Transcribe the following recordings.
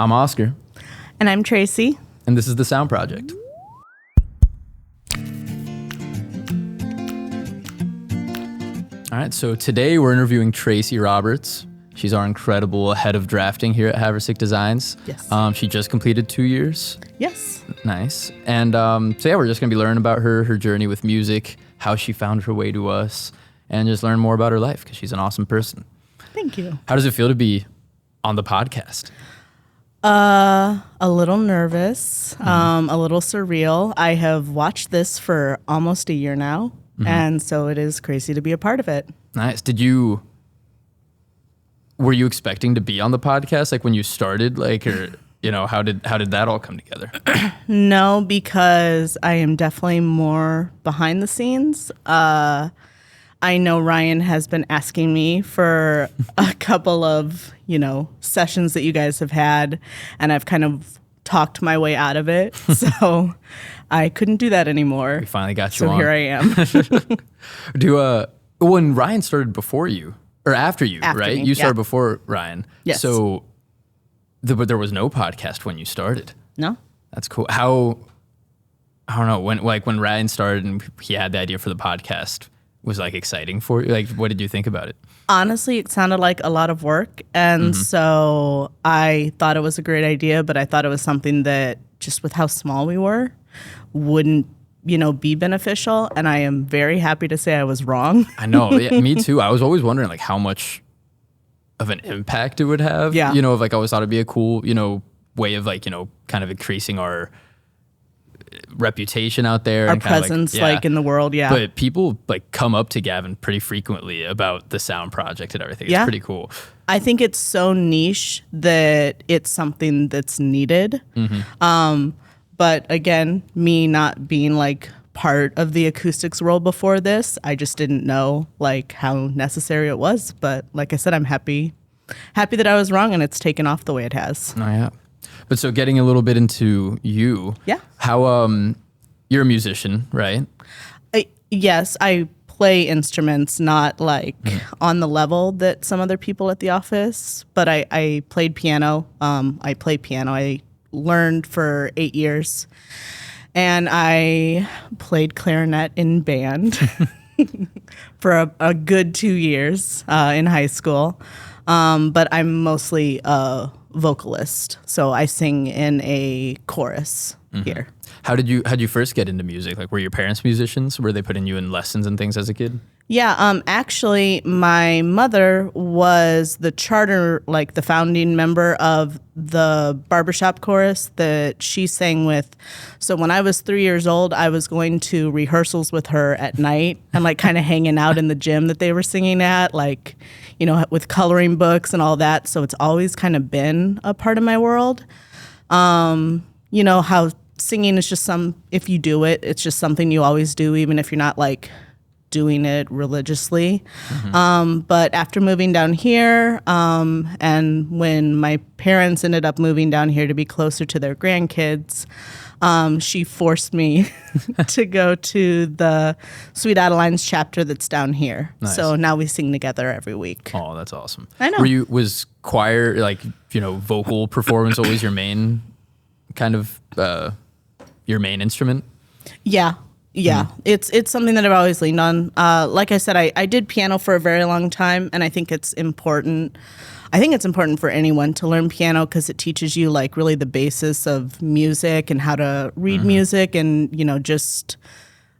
I'm Oscar. And I'm Tracy. And this is the S.O.U.N.D Project. All right, so today we're interviewing Tracy Roberts. She's our incredible head of drafting here at Haverstick Designs. Yes. She just completed 2 years. Yes. Nice. And we're just going to be learning about her journey with music, how she found her way to us, and just learn more about her life because she's an awesome person. Thank you. How does it feel to be on the podcast? A little nervous, a little surreal. I have watched this for almost a year now, and so it is crazy to be a part of it. Nice. Were you expecting to be on the podcast like when you started, like, or how did that all come together? No, because I am definitely more behind the scenes. I know Ryan has been asking me for a couple of, sessions that you guys have had, and I've kind of talked my way out of it. So I couldn't do that anymore. We finally got you on. So here I am. When Ryan started before you, or after you, After right? me, You started before Ryan. Yes. So but there was no podcast when you started. No? That's cool. How, I don't know, when Ryan started and he had the idea for the podcast, was like exciting for you? Like, what did you think about it? Honestly, it sounded like a lot of work. And so I thought it was a great idea, but I thought it was something that just with how small we were wouldn't, be beneficial. And I am very happy to say I was wrong. I know. Yeah, me too. I was always wondering like how much of an impact it would have. Yeah. I always thought it'd be a cool, way of like, kind of increasing our reputation out there. Our and kind of presence in the world. Yeah. But people like come up to Gavin pretty frequently about the S.O.U.N.D Project and everything. It's Yeah. pretty cool. I think it's so niche that it's something that's needed. But again, me not being like part of the acoustics world before this, I just didn't know like how necessary it was. But like I said, I'm happy that I was wrong and it's taken off the way it has. Oh yeah. But so getting a little bit into you. Yeah. How you're a musician, right? Yes, I play instruments, not like on the level that some other people at the office, but I played piano. I play piano. I learned for 8 years, and I played clarinet in band for a good 2 years in high school. But I'm mostly a vocalist, so I sing in a chorus here. How did you first get into music? Like, were your parents musicians? Were they putting you in lessons and things as a kid? Yeah, actually, my mother was the the founding member of the barbershop chorus that she sang with. So when I was 3 years old, I was going to rehearsals with her at night and like kind of hanging out in the gym that they were singing at, like, with coloring books and all that. So it's always kind of been a part of my world. How singing is just if you do it, it's just something you always do, even if you're not like doing it religiously. But after moving down here, and when my parents ended up moving down here to be closer to their grandkids, she forced me to go to the Sweet Adeline's chapter that's down here. Nice. So now we sing together every week. Oh, that's awesome. I know. Was choir, like, vocal performance always your main kind of, your main instrument? Yeah. Yeah, it's something that I've always leaned on. Like I said, I did piano for a very long time, and I think it's important. I think it's important for anyone to learn piano because it teaches you like really the basis of music and how to read music and, just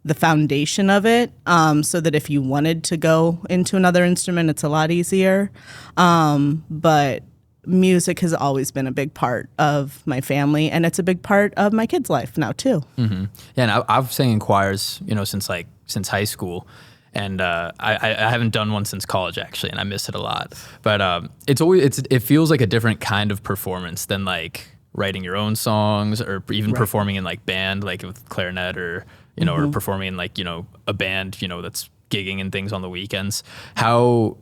the foundation of it, so that if you wanted to go into another instrument, it's a lot easier. But music has always been a big part of my family, and it's a big part of my kids' life now too. Yeah, and I've sang in choirs, since high school, and I haven't done one since college actually, and I miss it a lot. But it feels like a different kind of performance than like writing your own songs or even performing in like band, like with clarinet or or performing in like a band that's gigging and things on the weekends. How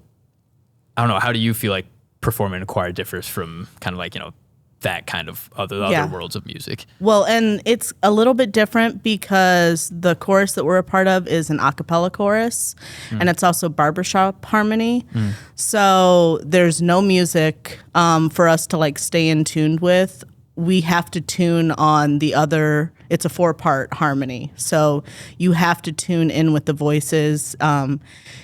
do you feel like performing in a choir differs from kind of like that kind of other worlds of music. Well, and it's a little bit different because the chorus that we're a part of is an a cappella chorus, and it's also barbershop harmony. So there's no music for us to like stay in tune with. We have to tune on the other. It's a 4-part harmony, so you have to tune in with the voices.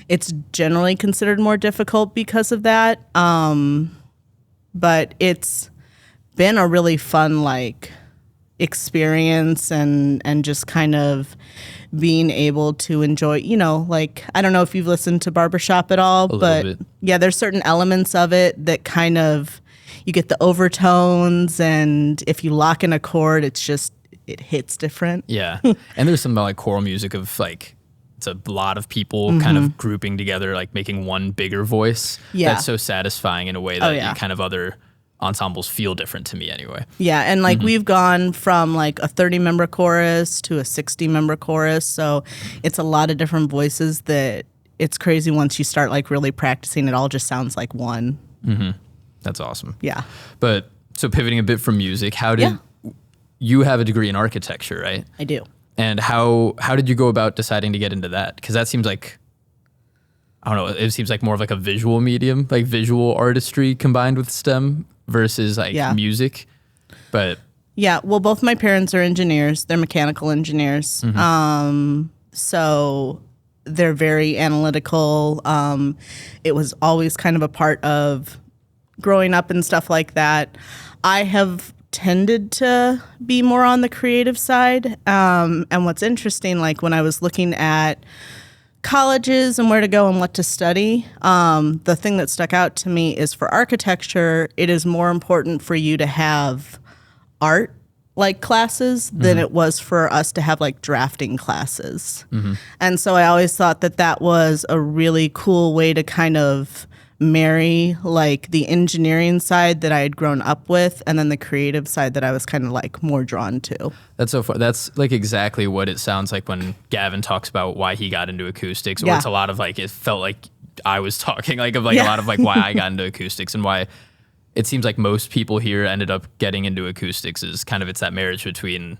It's generally considered more difficult because of that, but it's been a really fun like experience and just kind of being able to enjoy, you know, like I don't know if you've listened to barbershop at all, but yeah, there's certain elements of it that kind of you get the overtones, and if you lock in a chord, it's just it hits different. Yeah. And there's some like choral music of like it's a lot of people kind of grouping together, like making one bigger voice. Yeah. That's so satisfying in a way that you kind of other ensembles feel different to me anyway. Yeah, and like we've gone from like a 30-member chorus to a 60-member chorus, so it's a lot of different voices that it's crazy once you start like really practicing. It all just sounds like one. That's awesome. Yeah. But so pivoting a bit from music, how did you have a degree in architecture, right? I do. And how did you go about deciding to get into that? Because that seems like, I don't know, it seems like more of like a visual medium, like visual artistry combined with STEM versus like music. But yeah, well, both my parents are engineers. They're mechanical engineers. So they're very analytical. It was always kind of a part of growing up and stuff like that. I have tended to be more on the creative side. And what's interesting, like when I was looking at colleges and where to go and what to study, the thing that stuck out to me is for architecture, it is more important for you to have art like classes than it was for us to have like drafting classes. And so I always thought that that was a really cool way to kind of marry like the engineering side that I had grown up with and then the creative side that I was kind of like more drawn to. That's so fun. That's like exactly what it sounds like when Gavin talks about why he got into acoustics, or it's a lot of like, it felt like I was talking like of like a lot of like why I got into acoustics and why it seems like most people here ended up getting into acoustics is kind of, it's that marriage between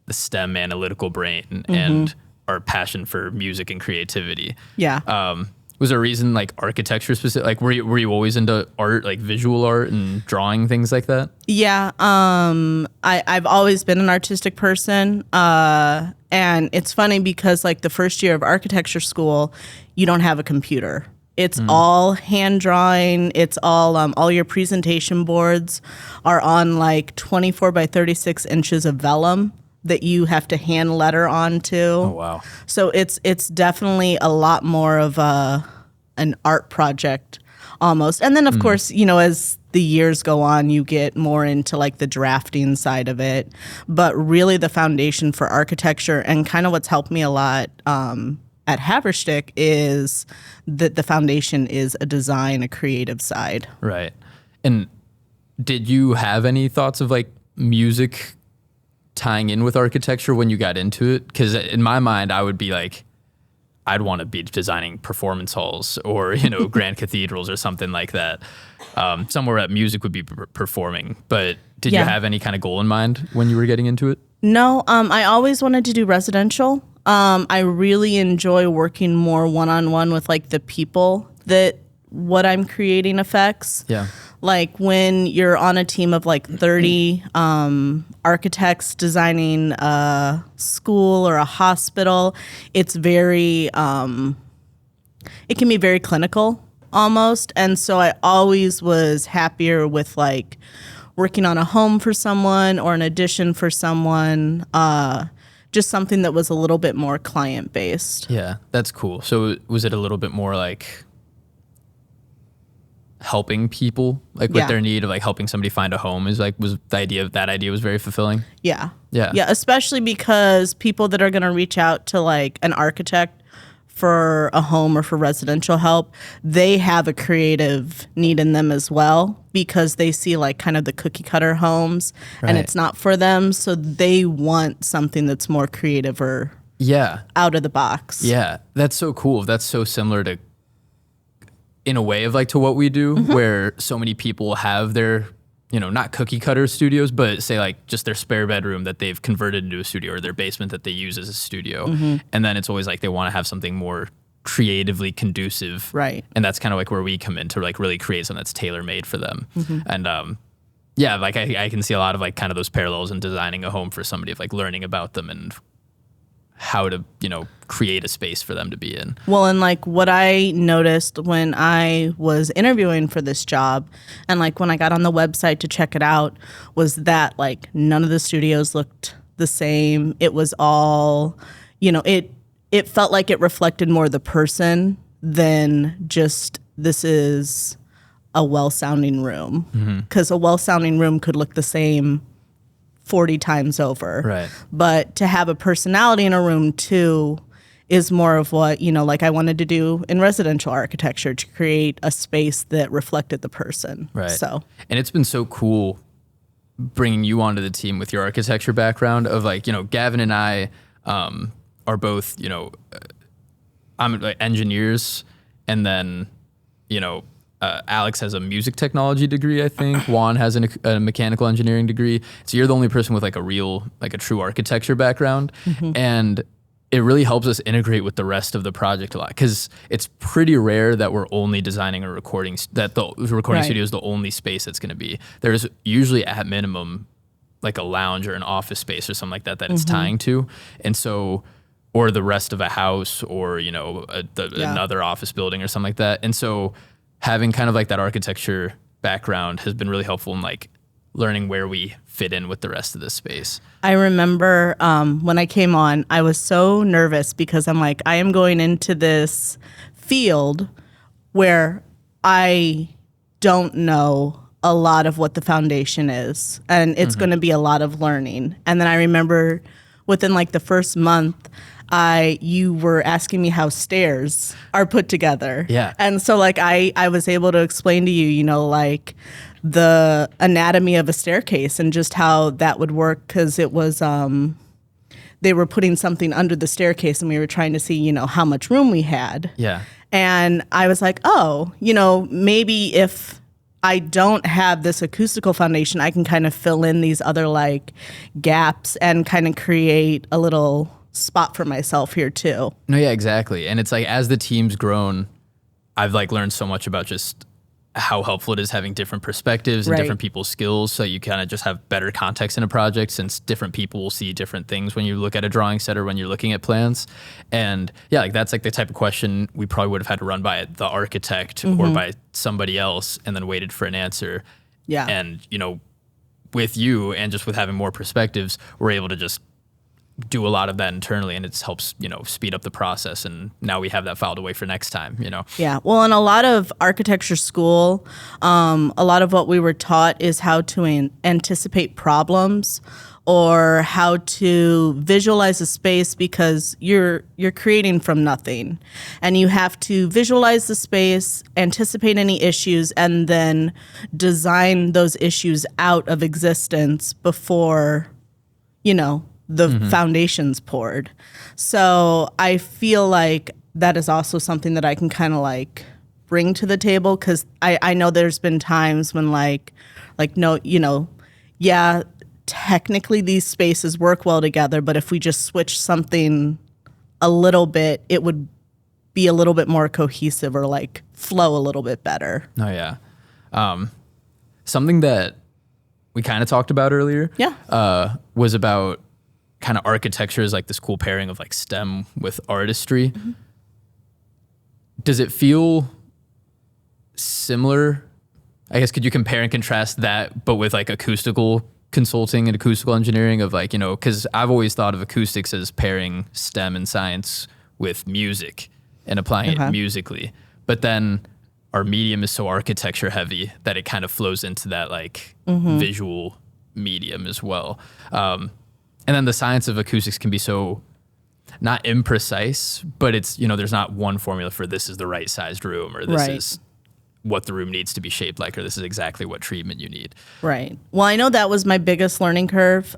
the STEM analytical brain and our passion for music and creativity. Yeah. Was there a reason like architecture specific? Like were you always into art, like visual art and drawing, things like that? Yeah. I've always been an artistic person. And it's funny because like the first year of architecture school, you don't have a computer. It's all hand drawing. It's all your presentation boards are on like 24 by 36 inches of vellum that you have to hand letter onto. Oh, wow. So it's definitely a lot more of an art project almost. And then, of course, you know, as the years go on, you get more into like the drafting side of it. But really the foundation for architecture and kind of what's helped me a lot at Haverstick is that the foundation is a design, a creative side. Right. And did you have any thoughts of like music tying in with architecture when you got into it? Because in my mind, I would be like, I'd want to be designing performance halls or, you know, grand cathedrals or something like that. Somewhere that music would be performing. But did you have any kind of goal in mind when you were getting into it? No, I always wanted to do residential. I really enjoy working more one-on-one with like the people that what I'm creating affects. Yeah. Like when you're on a team of like 30 architects designing a school or a hospital, it's very, it can be very clinical almost. And so I always was happier with like working on a home for someone or an addition for someone, just something that was a little bit more client-based. Yeah, that's cool. So was it a little bit more like helping people like with their need of like helping somebody find a home is like was the idea that idea was very fulfilling? Yeah. Yeah, especially because people that are going to reach out to like an architect for a home or for residential help, they have a creative need in them as well because they see like kind of the cookie cutter homes and it's not for them, so they want something that's more creative or out of the box. Yeah, that's so cool. That's so similar to, in a way, of like to what we do, where so many people have their not cookie cutter studios, but say like just their spare bedroom that they've converted into a studio, or their basement that they use as a studio. And then it's always like they want to have something more creatively conducive. Right. And that's kind of like where we come in to like really create something that's tailor made for them. And yeah, like I can see a lot of like kind of those parallels in designing a home for somebody, of like learning about them and how to, create a space for them to be in. Well, and like what I noticed when I was interviewing for this job, and like when I got on the website to check it out, was that like none of the studios looked the same. It was all, it felt like it reflected more the person than just this is a well-sounding room. Because a well-sounding room could look the same 40 times over. Right. But to have a personality in a room too is more of what, like I wanted to do in residential architecture, to create a space that reflected the person. Right. So, and it's been so cool bringing you onto the team with your architecture background of like, Gavin and I are both, I'm like engineers, and then, Alex has a music technology degree, I think. Juan has a mechanical engineering degree. So you're the only person with like a true architecture background. And it really helps us integrate with the rest of the project a lot, because it's pretty rare that we're only designing a recording, that the recording studio is the only space that's going to be. There's usually at minimum like a lounge or an office space or something like that it's tying to. And so, or the rest of a house, or, another office building or something like that. And so having kind of like that architecture background has been really helpful in like learning where we fit in with the rest of the space. I remember when I came on, I was so nervous because I'm like, I am going into this field where I don't know a lot of what the foundation is, and it's going to be a lot of learning. And then I remember within like the first month, you were asking me how stairs are put together. Yeah. And so like I was able to explain to you, like the anatomy of a staircase and just how that would work, because it was they were putting something under the staircase and we were trying to see, how much room we had. Yeah. And I was like, oh, maybe if I don't have this acoustical foundation, I can kind of fill in these other like gaps and kind of create a little spot for myself here too. No, yeah, exactly. And it's like, as the team's grown, I've like learned so much about just how helpful it is having different perspectives and different people's skills, so you kind of just have better context in a project, since different people will see different things when you look at a drawing set or when you're looking at plans. And yeah, like that's like the type of question we probably would have had to run by the architect or by somebody else, and then waited for an answer. Yeah. And, with you and just with having more perspectives, we're able to just do a lot of that internally, and it helps, speed up the process. And now we have that filed away for next time, Yeah. Well, in a lot of architecture school, a lot of what we were taught is how to anticipate problems, or how to visualize a space, because you're creating from nothing, and you have to visualize the space, anticipate any issues, and then design those issues out of existence before, the foundation's poured. So I feel like that is also something that I can kind of like bring to the table, because I know there's been times when like no, yeah, technically these spaces work well together, but if we just switch something a little bit, it would be a little bit more cohesive, or like flow a little bit better. Oh yeah. Something that we kind of talked about earlier was about kind of architecture is like this cool pairing of like STEM with artistry. Does it feel similar? I guess, could you compare and contrast that, but with like acoustical consulting and acoustical engineering, of like, because I've always thought of acoustics as pairing STEM and science with music and applying it musically. But then our medium is so architecture heavy that it kind of flows into that like visual medium as well. And then the science of acoustics can be so not imprecise, but it's, there's not one formula for this is the right sized room, or this is what the room needs to be shaped like, or this is exactly what treatment you need. Right. Well, I know that was my biggest learning curve,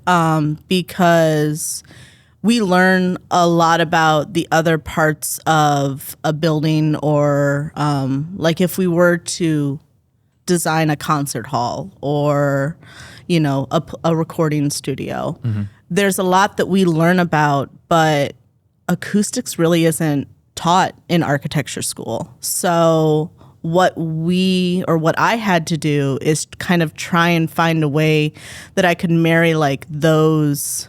because we learn a lot about the other parts of a building, or like if we were to design a concert hall or, a recording studio. There's a lot that we learn about, but acoustics really isn't taught in architecture school. So what I had to do is kind of try and find a way that I could marry like those,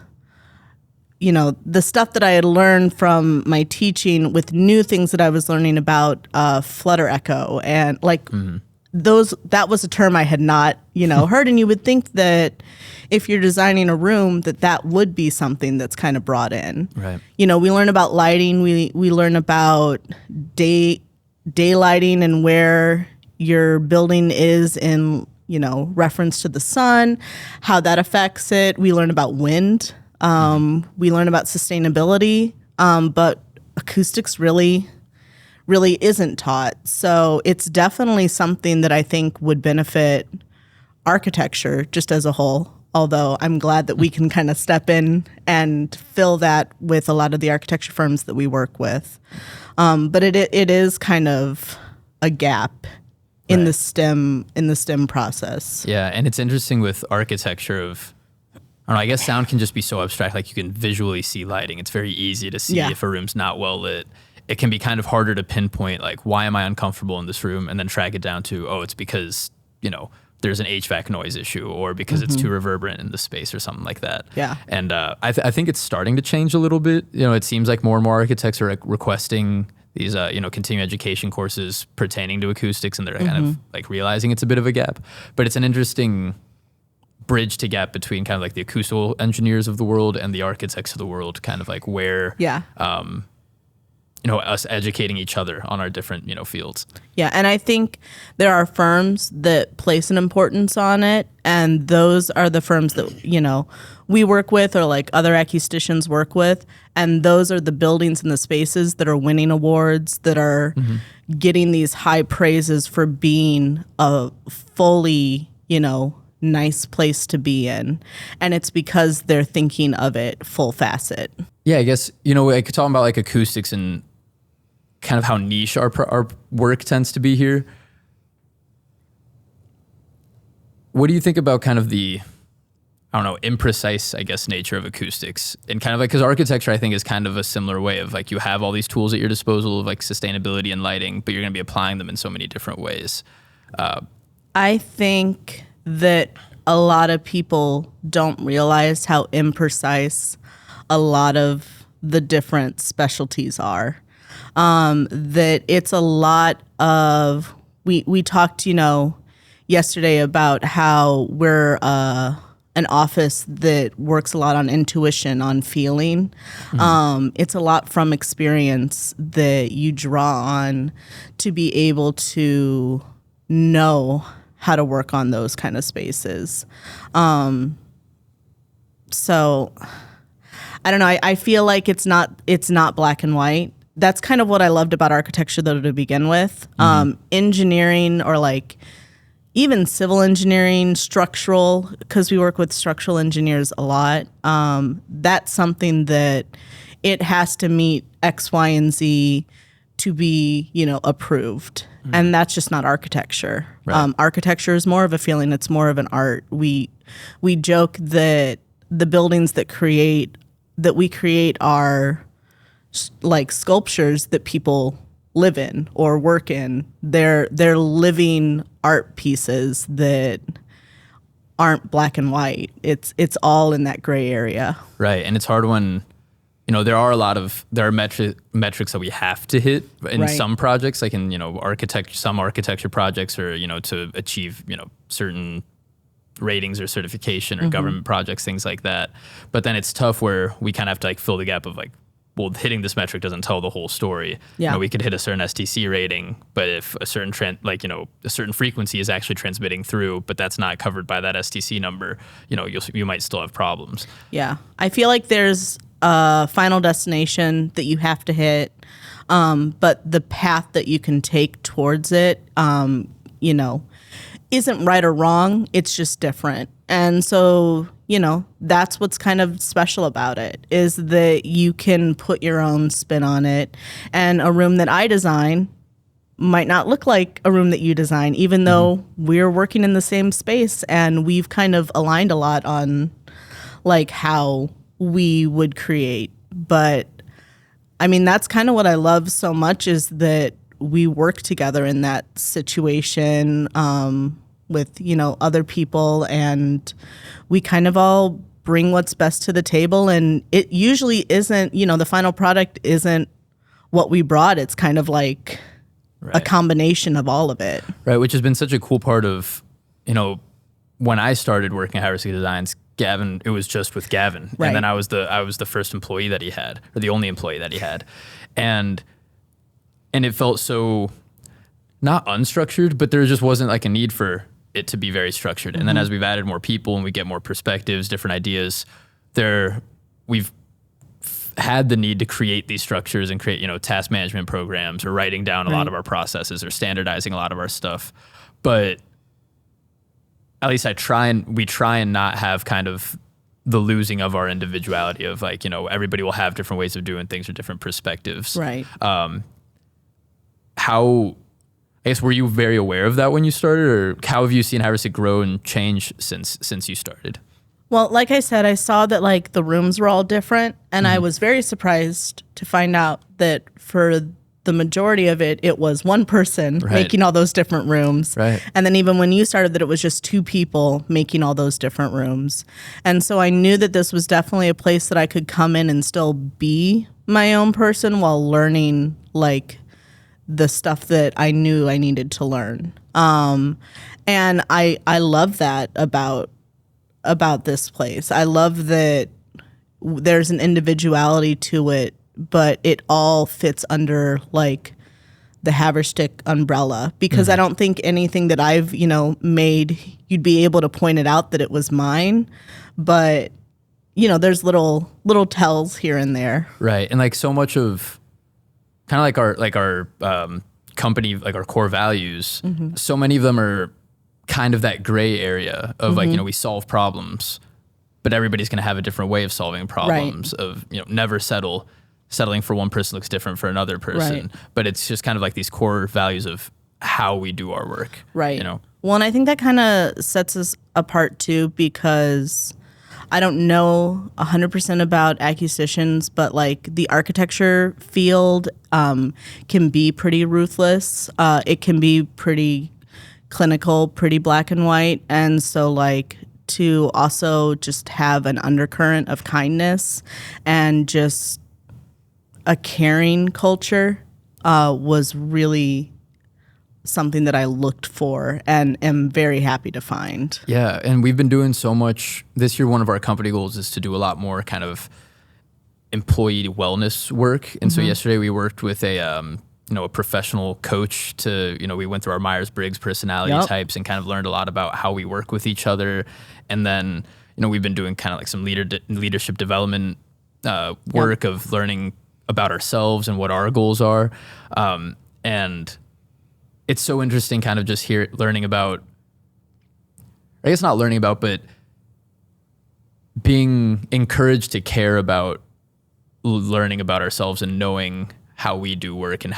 the stuff that I had learned from my teaching with new things that I was learning about flutter echo and like that was a term I had not, heard. And you would think that if you're designing a room that would be something that's kind of brought in. Right. We learn about lighting. We learn about daylighting and where your building is in, reference to the sun, how that affects it. We learn about wind. We learn about sustainability, but acoustics really isn't taught. So it's definitely something that I think would benefit architecture just as a whole. Although I'm glad that we can kind of step in and fill that with a lot of the architecture firms that we work with. But it is kind of a gap in the STEM process. Yeah, and it's interesting with architecture of, I don't know, I guess sound can just be so abstract. Like you can visually see lighting. It's very easy to see if a room's not well lit. It can be kind of harder to pinpoint, like, why am I uncomfortable in this room? And then track it down to, it's because, there's an HVAC noise issue or because it's too reverberant in the space or something like that. Yeah. And I think it's starting to change a little bit. It seems like more and more architects are requesting these, continuing education courses pertaining to acoustics, and they're kind of like realizing it's a bit of a gap. But it's an interesting bridge to gap between kind of like the acoustical engineers of the world and the architects of the world, kind of like where, us educating each other on our different, fields. Yeah, and I think there are firms that place an importance on it, and those are the firms that, we work with or like other acousticians work with, and those are the buildings and the spaces that are winning awards, that are getting these high praises for being a fully, nice place to be in. And it's because they're thinking of it full facet. Yeah, I guess, I could talk about like acoustics and kind of how niche our work tends to be here. What do you think about kind of the, imprecise, I guess, nature of acoustics? And kind of like, because architecture, I think, is kind of a similar way of like, you have all these tools at your disposal of like sustainability and lighting, but you're going to be applying them in so many different ways. I think that a lot of people don't realize how imprecise a lot of the different specialties are. That it's a lot of, we talked, yesterday about how we're an office that works a lot on intuition, on feeling. It's a lot from experience that you draw on to be able to know how to work on those kind of spaces. So I don't know. I feel like it's not black and white. That's kind of what I loved about architecture, though, to begin with. Engineering, or like even civil engineering, structural, because we work with structural engineers a lot. That's something that it has to meet X, Y, and Z to be, approved. And that's just not architecture. Right. Architecture is more of a feeling. It's more of an art. We joke that the buildings that we create are like sculptures that people live in or work in. They're living art pieces that aren't black and white. It's all in that gray area. Right. And it's hard when, there are metrics that we have to hit in some projects, like in, some architecture projects, or, to achieve, certain ratings or certification or government projects, things like that. But then it's tough where we kind of have to like fill the gap of like, well, hitting this metric doesn't tell the whole story. Yeah. We could hit a certain STC rating, but if a certain a certain frequency is actually transmitting through, but that's not covered by that STC number, you might still have problems. Yeah. I feel like there's a final destination that you have to hit, but the path that you can take towards it, isn't right or wrong. It's just different. And so, that's what's kind of special about it, is that you can put your own spin on it. And a room that I design might not look like a room that you design, even though we're working in the same space and we've kind of aligned a lot on like how we would create. But I mean, that's kind of what I love so much, is that we work together in that situation with, you know, other people, and we kind of all bring what's best to the table. And it usually isn't, you know, the final product isn't what we brought. It's kind of like a combination of all of it. Right, which has been such a cool part of, you know, when I started working at Haverstick Designs, Gavin, it was just with Gavin. Right. And then I was the first employee that he had, or the only employee that he had. And it felt so not unstructured, but there just wasn't like a need for it to be very structured. And then as we've added more people and we get more perspectives, different ideas, we've had the need to create these structures and create, you know, task management programs, or writing down a lot of our processes, or standardizing a lot of our stuff. But at least we try and not have kind of the losing of our individuality of, like, you know, everybody will have different ways of doing things or different perspectives. Right. I guess, were you very aware of that when you started, or how have you seen Haverstick grow and change since you started? Well, like I said, I saw that like the rooms were all different, and I was very surprised to find out that for the majority of it, it was one person making all those different rooms. Right. And then even when you started, that it was just two people making all those different rooms. And so I knew that this was definitely a place that I could come in and still be my own person while learning like the stuff that I knew I needed to learn. And I love that about this place. I love that there's an individuality to it, but it all fits under like the Haverstick umbrella, because I don't think anything that I've, you know, made, you'd be able to point it out that it was mine. But, you know, there's little tells here and there. Right. And like so much of kind of like our company, like our core values, so many of them are kind of that gray area of like, you know, we solve problems, but everybody's going to have a different way of solving problems, of, you know, never settling for one person looks different for another person. But it's just kind of like these core values of how we do our work. Right. You know? Well, and I think that kind of sets us apart too, because I don't know 100% about acquisitions, but like the architecture field can be pretty ruthless. It can be pretty clinical, pretty black and white. And so like to also just have an undercurrent of kindness and just a caring culture was really something that I looked for and am very happy to find. Yeah, and we've been doing so much this year. One of our company goals is to do a lot more kind of employee wellness work. And so yesterday we worked with a professional coach to, you know, we went through our Myers-Briggs personality types and kind of learned a lot about how we work with each other. And then, you know, we've been doing kind of like some leadership development work of learning about ourselves and what our goals are. And it's so interesting kind of just learning about, I guess not learning about, but being encouraged to care about learning about ourselves and knowing how we do work and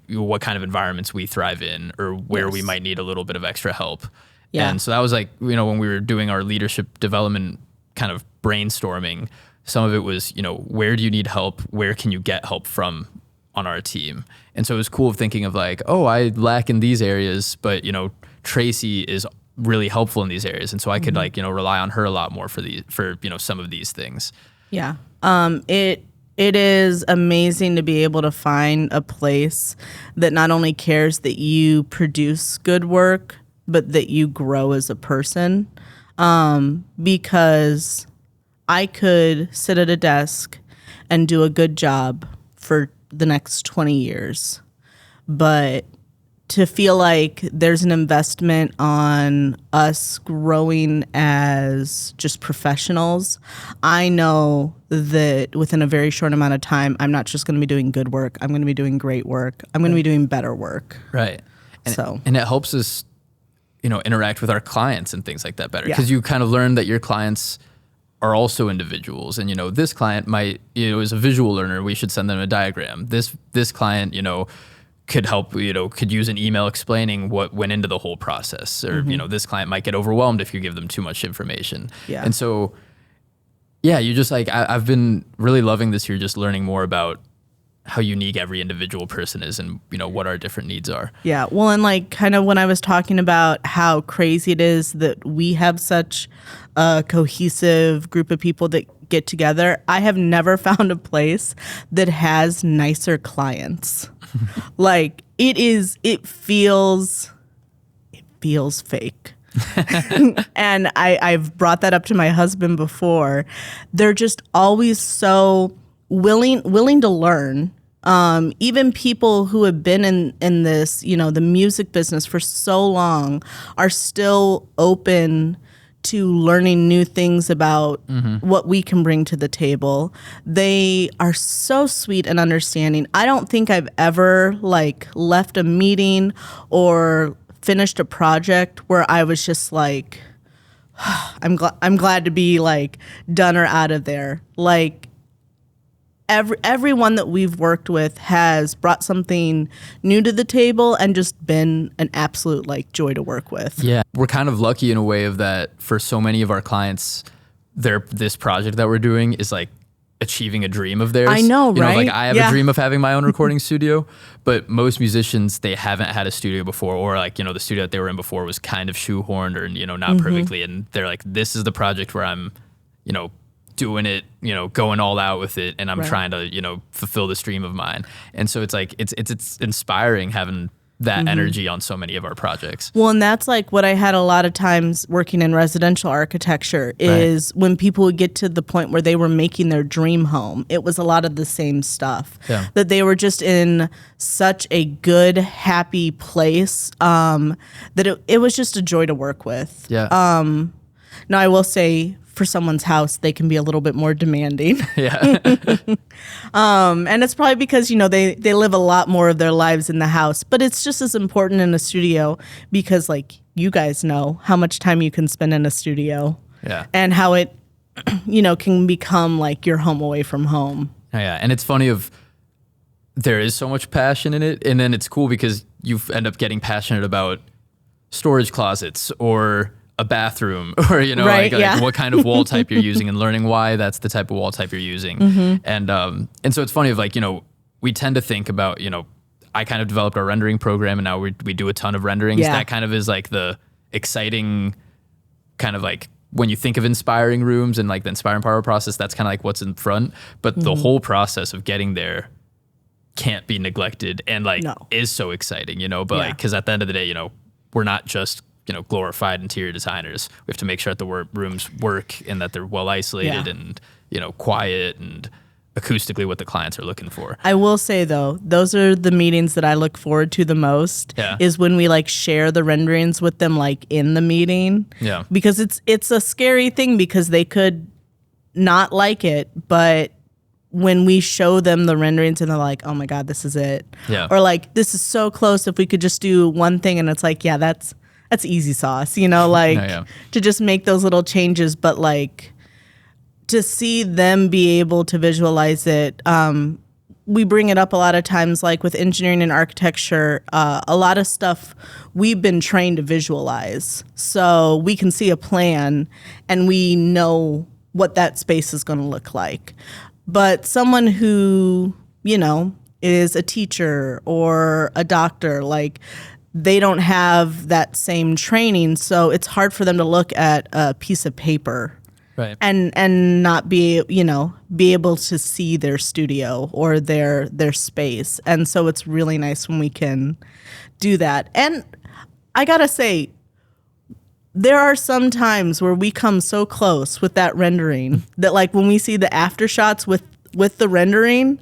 what kind of environments we thrive in, or where we might need a little bit of extra help. Yeah. And so that was like, you know, when we were doing our leadership development kind of brainstorming, some of it was, you know, where do you need help? Where can you get help from on our team? And so it was cool thinking of like, oh, I lack in these areas, but, you know, Tracy is really helpful in these areas. And so I could like, you know, rely on her a lot more for you know, some of these things. Yeah. It is amazing to be able to find a place that not only cares that you produce good work, but that you grow as a person. Because I could sit at a desk and do a good job for the next 20 years. But to feel like there's an investment on us growing as just professionals, I know that within a very short amount of time, I'm not just going to be doing good work. I'm going to be doing great work. I'm going to be doing better work. Right. And it helps us, you know, interact with our clients and things like that better. Because you kind of learn that your clients are also individuals. And, you know, this client might, you know, is a visual learner. We should send them a diagram. This client, you know, could help, could use an email explaining what went into the whole process, or, this client might get overwhelmed if you give them too much information. Yeah. And so, yeah, you just like, I've been really loving this year, just learning more about how unique every individual person is and, what our different needs are. Yeah. Well, and like kind of when I was talking about how crazy it is that we have such a cohesive group of people that get together, I have never found a place that has nicer clients. Like it feels fake. And I've brought that up to my husband before. They're just always so willing to learn. Even people who have been in this, the music business for so long are still open to learning new things about what we can bring to the table. They are so sweet and understanding. I don't think I've ever like left a meeting or finished a project where I was just like, I'm glad to be like done or out of there. Like everyone that we've worked with has brought something new to the table and just been an absolute like joy to work with. Yeah, we're kind of lucky in a way of that for so many of our clients, this project that we're doing is like achieving a dream of theirs. I know, right? Like I have a dream of having my own recording studio, but most musicians, they haven't had a studio before, or like, the studio that they were in before was kind of shoehorned or, not perfectly. And they're like, this is the project where I'm, doing it, going all out with it. And I'm trying to, fulfill this dream of mine. And so it's like, it's inspiring having that energy on so many of our projects. Well, and that's like what I had a lot of times working in residential architecture is when people would get to the point where they were making their dream home, it was a lot of the same stuff. Yeah. That they were just in such a good, happy place that it was just a joy to work with. Yeah. Now, I will say, for someone's house, they can be a little bit more demanding. Yeah. And it's probably because, they live a lot more of their lives in the house. But it's just as important in a studio because, like, you guys know how much time you can spend in a studio. Yeah. And how it, can become like your home away from home. Yeah. And it's funny there is so much passion in it. And then it's cool because you end up getting passionate about storage closets or a bathroom or, like what kind of wall type you're using and learning why that's the type of wall type you're using. And so it's funny of like, we tend to think about, I kind of developed our rendering program and now we do a ton of renderings. Yeah. That kind of is like the exciting kind of like when you think of inspiring rooms and like the inspiring part of the process, that's kind of like what's in front. But the whole process of getting there can't be neglected and like is so exciting, but like, cause at the end of the day, we're not just glorified interior designers. We have to make sure that the rooms work and that they're well isolated and, quiet and acoustically what the clients are looking for. I will say though, those are the meetings that I look forward to the most is when we like share the renderings with them like in the meeting. Yeah. Because it's a scary thing because they could not like it, but when we show them the renderings and they're like, oh my God, this is it. Yeah. Or like, this is so close if we could just do one thing and it's like, yeah, that's easy sauce, to just make those little changes, but like to see them be able to visualize it. We bring it up a lot of times, like with engineering and architecture, a lot of stuff we've been trained to visualize. So we can see a plan and we know what that space is going to look like. But someone who, is a teacher or a doctor, like they don't have that same training, so it's hard for them to look at a piece of paper and not be able to see their studio or their space. And so it's really nice when we can do that. And I gotta say, there are some times where we come so close with that rendering that like when we see the after shots with the rendering,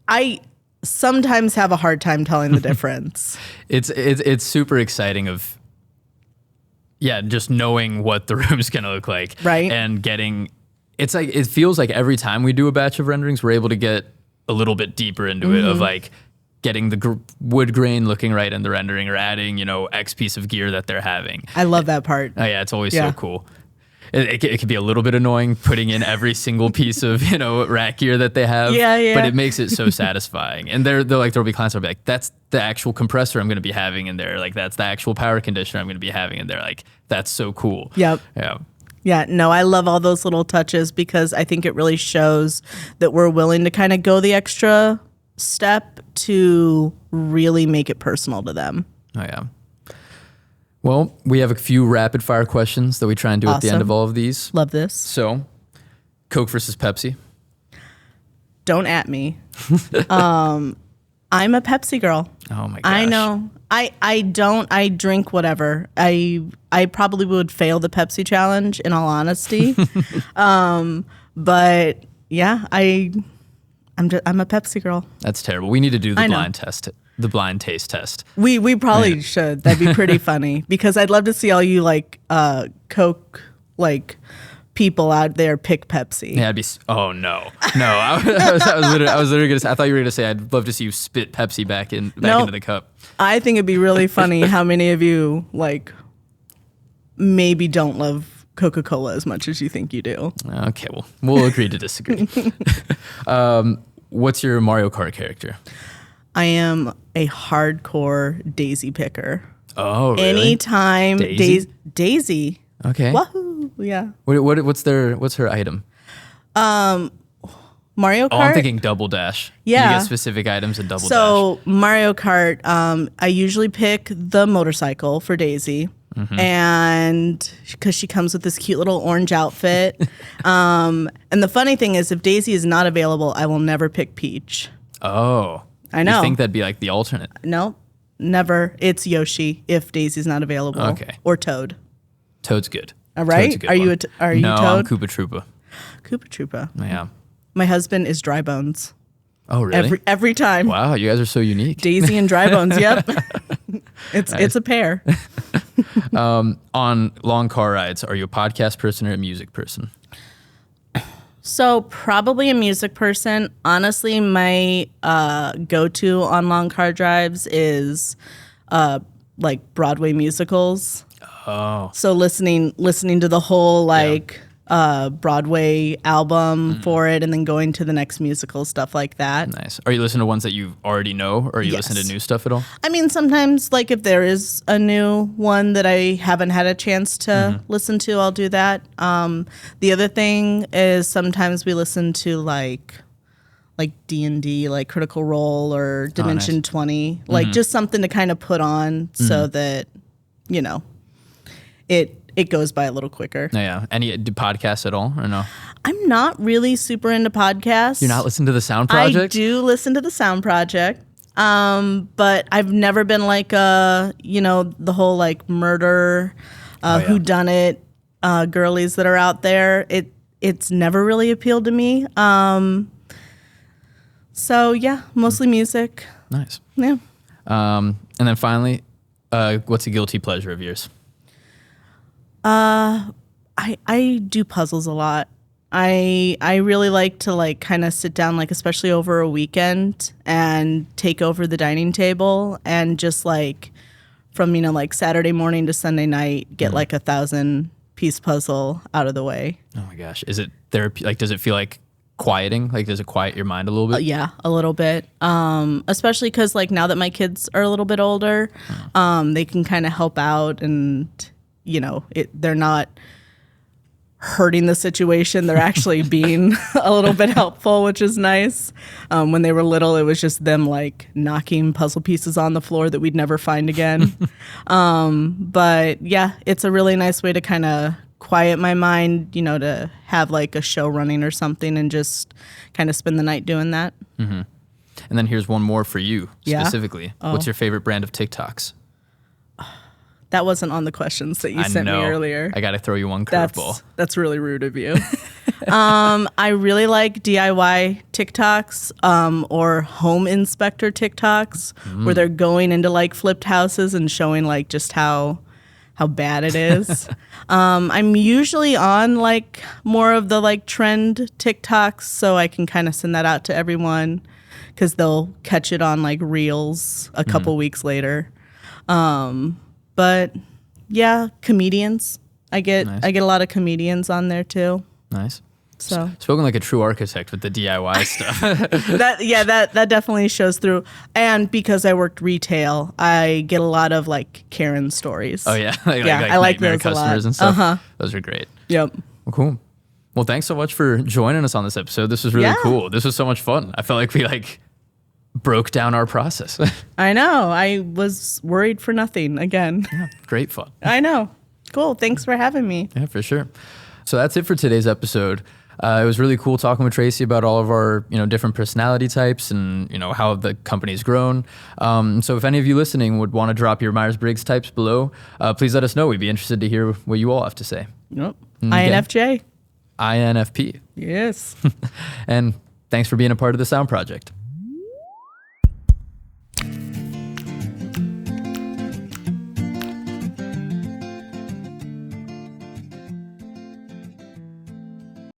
I sometimes have a hard time telling the difference. It's super exciting just knowing what the room's gonna look like, right? And it's like it feels like every time we do a batch of renderings, we're able to get a little bit deeper into it of like getting the wood grain looking right in the rendering or adding X piece of gear that they're having. I love that part. Oh yeah, it's always so cool. it can be a little bit annoying putting in every single piece of, rack gear that they have. Yeah. But it makes it so satisfying. And they're like, there'll be clients that'll be like, that's the actual compressor I'm going to be having in there. Like, that's the actual power conditioner I'm going to be having in there. Like, that's so cool. Yep. Yeah. Yeah, no, I love all those little touches because I think it really shows that we're willing to kind of go the extra step to really make it personal to them. Oh, yeah. Well, we have a few rapid fire questions that we try and do at the end of all of these. Love this. So, Coke versus Pepsi. Don't at me. I'm a Pepsi girl. Oh my gosh. I know. I drink whatever. I probably would fail the Pepsi challenge in all honesty. But yeah, I'm a Pepsi girl. That's terrible. We need to do the blind test, the blind taste test. We probably should. That'd be pretty funny because I'd love to see all you Coke people out there pick Pepsi. Yeah, oh no. I was literally gonna say, I thought you were gonna say I'd love to see you spit Pepsi back into the cup. I think it'd be really funny how many of you maybe don't love Coca-Cola as much as you think you do. Okay, well, we'll agree to disagree. What's your Mario Kart character? I am a hardcore Daisy picker. Oh, really? Anytime Daisy. Okay. Wahoo! Yeah. What's her item? Mario Kart. Oh, I'm thinking Double Dash. Yeah. You get specific items in Double Dash. So Mario Kart, I usually pick the motorcycle for Daisy. Mm-hmm. And because she comes with this cute little orange outfit. And the funny thing is, if Daisy is not available, I will never pick Peach. Oh. I know. You think that'd be like the alternate? No, never. It's Yoshi if Daisy's not available. Okay. Or Toad. Toad's good. All right. Are you No, Toad? I'm Koopa Troopa. Koopa Troopa. Yeah. My husband is Dry Bones. Oh, really? Every time. Wow, you guys are so unique. Daisy and Dry Bones. Yep. It's a pair. On long car rides, are you a podcast person or a music person? So probably a music person. Honestly, my go-to on long car drives is Broadway musicals. Oh. So listening to the whole Broadway album for it and then going to the next musical, stuff like that. Nice. Are you listening to ones that you already know or are you listening to new stuff at all? I mean, sometimes if there is a new one that I haven't had a chance to listen to, I'll do that. The other thing is sometimes we listen to like D&D, like Critical Role or Dimension 20, just something to kind of put on so that, it goes by a little quicker. Yeah. Any podcasts at all or no? I'm not really super into podcasts. You're not listening to the S.O.U.N.D Project? I do listen to the S.O.U.N.D Project. But I've never been the whole murder, whodunit girlies that are out there. It's never really appealed to me. So yeah, mostly music. Nice. Yeah. And then finally, what's a guilty pleasure of yours? I do puzzles a lot. I really like to kind of sit down, especially over a weekend and take over the dining table and just from Saturday morning to Sunday night get 1,000-piece puzzle out of the way. Oh my gosh. Is it therapy? Does it feel like quieting? Does it quiet your mind a little bit? Yeah, a little bit. Especially because now that my kids are a little bit older, they can kind of help out and they're not hurting the situation. They're actually being a little bit helpful, which is nice. When they were little, it was just them knocking puzzle pieces on the floor that we'd never find again. But yeah, it's a really nice way to kind of quiet my mind, to have a show running or something and just kind of spend the night doing that. Mm-hmm. And then here's one more for you specifically. Oh. What's your favorite brand of TikToks? That wasn't on the questions that you sent me earlier. I got to throw you one curveball. That's really rude of you. I really like DIY TikToks or home inspector TikToks where they're going into flipped houses and showing just how bad it is. I'm usually on more of the trend TikToks, so I can kind of send that out to everyone because they'll catch it on Reels a couple weeks later. But yeah, comedians. I get Nice. a lot of comedians on there too. Nice. So Spoken like a true architect with the DIY stuff. that definitely shows through. And because I worked retail, I get a lot of like Karen stories. Oh yeah, I like nightmare those a lot. customers and stuff. Those are great. Yep. Well, cool. Well, thanks so much for joining us on this episode. This was really Yeah. cool. This was so much fun. I felt like we broke down our process. I know. I was worried for nothing again. Great fun. I know. Cool. Thanks for having me. Yeah, for sure. So that's it for today's episode. It was really cool talking with Tracy about all of our, different personality types and, how the company's grown. So if any of you listening would want to drop your Myers-Briggs types below, please let us know. We'd be interested to hear what you all have to say. Yep. Okay. INFJ. INFP. Yes. And thanks for being a part of the S.O.U.N.D Project.